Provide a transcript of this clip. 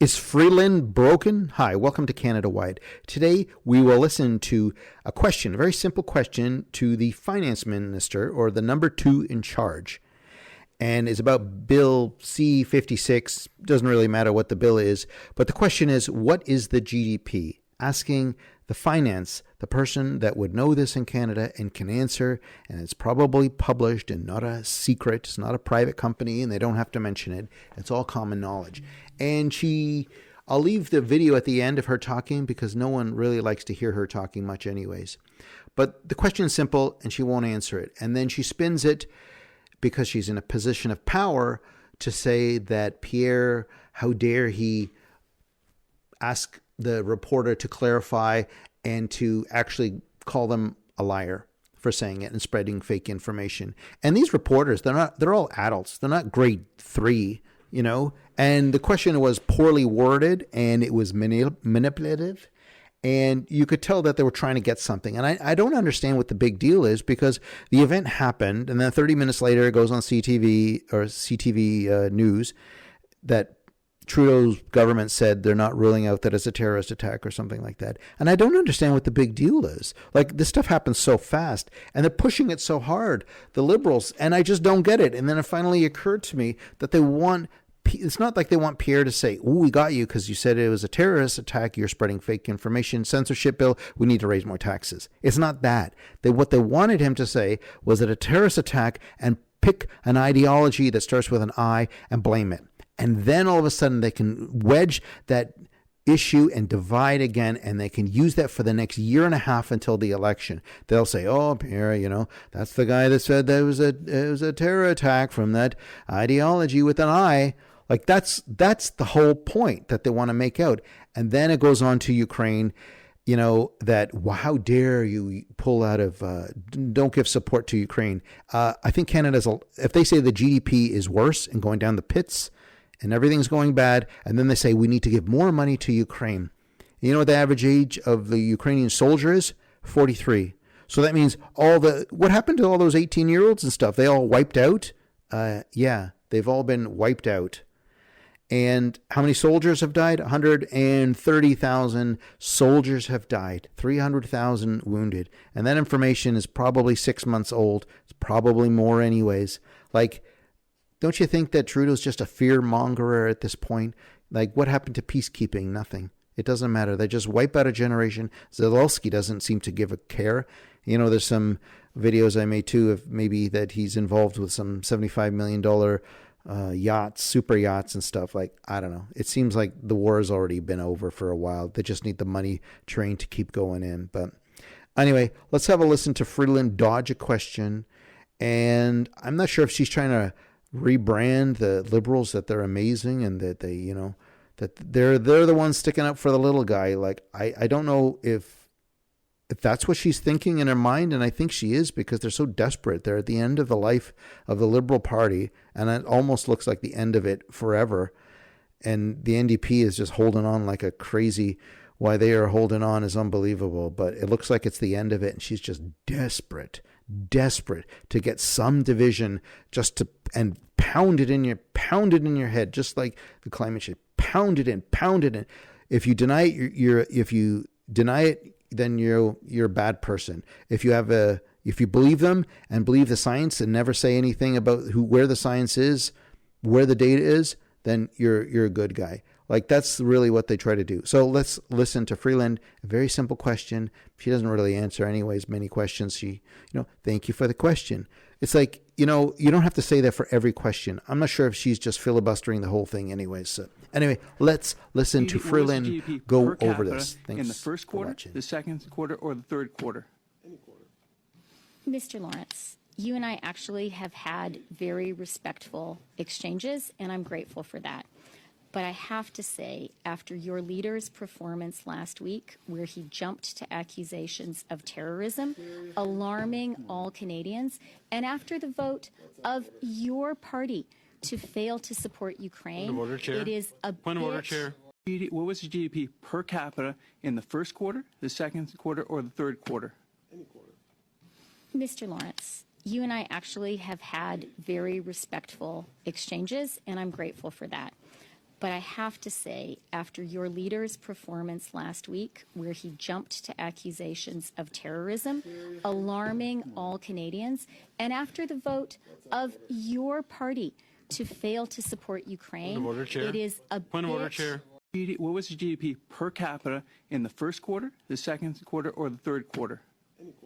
Is Freeland broken? Hi, welcome to Canada Wide. Today we will listen to a question, a very simple question to the finance minister, or the number two in charge. And it's about Bill C-56. Doesn't really matter what the bill is, but the question is, what is the GDP? Asking the person that would know this in Canada and can answer, and it's probably published and not a secret. It's not a private company and they don't have to mention it. It's all common knowledge. And I'll leave the video at the end of her talking because no one really likes to hear her talking much anyways. But the question is simple and she won't answer it. And then she spins it because she's in a position of power to say that Pierre, how dare he ask the reporter to clarify and to actually call them a liar for saying it and spreading fake information. And they're all adults. They're not grade 3, and the question was poorly worded and it was manipulative. And you could tell that they were trying to get something. And I don't understand what the big deal is, because the event happened and then 30 minutes later it goes on CTV News that Trudeau's government said they're not ruling out that it's a terrorist attack or something like that. And I don't understand what the big deal is. Like, this stuff happens so fast and they're pushing it so hard, the Liberals, and I just don't get it. And then it finally occurred to me that it's not like they want Pierre to say, "Oh, we got you because you said it was a terrorist attack. You're spreading fake information. Censorship bill. We need to raise more taxes." It's not that. What they wanted him to say was that a terrorist attack, and pick an ideology that starts with an I and blame it. And then all of a sudden they can wedge that issue and divide again, and they can use that for the next year and a half until the election. They'll say, "Oh, Pierre, that's the guy that said that it was a terror attack from that ideology with an I." Like, that's the whole point that they want to make out. And then it goes on to Ukraine, that, well, how dare you pull out of, don't give support to Ukraine. I think if they say the GDP is worse and going down the pits and everything's going bad, and then they say we need to give more money to Ukraine. You know what the average age of the Ukrainian soldier is? 43. So that means what happened to all those 18-year-olds and stuff? They all wiped out? Yeah, they've all been wiped out. And how many soldiers have died? 130,000 soldiers have died, 300,000 wounded. And that information is probably 6 months old. It's probably more anyways. Like, don't you think that Trudeau's just a fear mongerer at this point? Like, what happened to peacekeeping? Nothing. It doesn't matter. They just wipe out a generation. Zelensky doesn't seem to give a care. There's some videos I made too of maybe that he's involved with some $75 million yachts, super yachts and stuff. Like, I don't know. It seems like the war has already been over for a while. They just need the money train to keep going in. But anyway, let's have a listen to Freeland dodge a question. And I'm not sure if she's trying to rebrand the Liberals that they're amazing and that they, that they're the ones sticking up for the little guy. Like, I don't know if that's what she's thinking in her mind, and I think she is, because they're so desperate. They're at the end of the life of the Liberal Party, and it almost looks like the end of it forever. And the NDP is just holding on like a crazy. Why they are holding on is unbelievable, but it looks like it's the end of it, and she's just desperate to get some division and pound it in your head, just like the climate change. Pound it in. If you deny it, then you're a bad person. If you believe them and believe the science and never say anything about where the science is, where the data is, then you're a good guy. Like, that's really what they try to do. So let's listen to Freeland. A very simple question. She doesn't really answer anyways many questions. She, thank you for the question. It's like, you don't have to say that for every question. I'm not sure if she's just filibustering the whole thing anyways. So anyway, let's listen to Freeland go over this. Thanks in the first quarter, the second quarter, or the third quarter? Any quarter. Mr. Lawrence, you and I actually have had very respectful exchanges, and I'm grateful for that. But I have to say, after your leader's performance last week, where he jumped to accusations of terrorism, alarming all Canadians, and after the vote of your party to fail to support Ukraine, Point of order, Chair. it is a Point of order, Chair. What was the GDP per capita in the first quarter, the second quarter, or the third quarter? Any quarter. Mr. Lawrence, you and I actually have had very respectful exchanges, and I'm grateful for that. But I have to say, after your leader's performance last week, where he jumped to accusations of terrorism, alarming all Canadians, and after the vote of your party to fail to support Ukraine, Point of order, Chair. it is a Point of order, bit Chair. What was the GDP per capita in the first quarter, the second quarter, or the third quarter?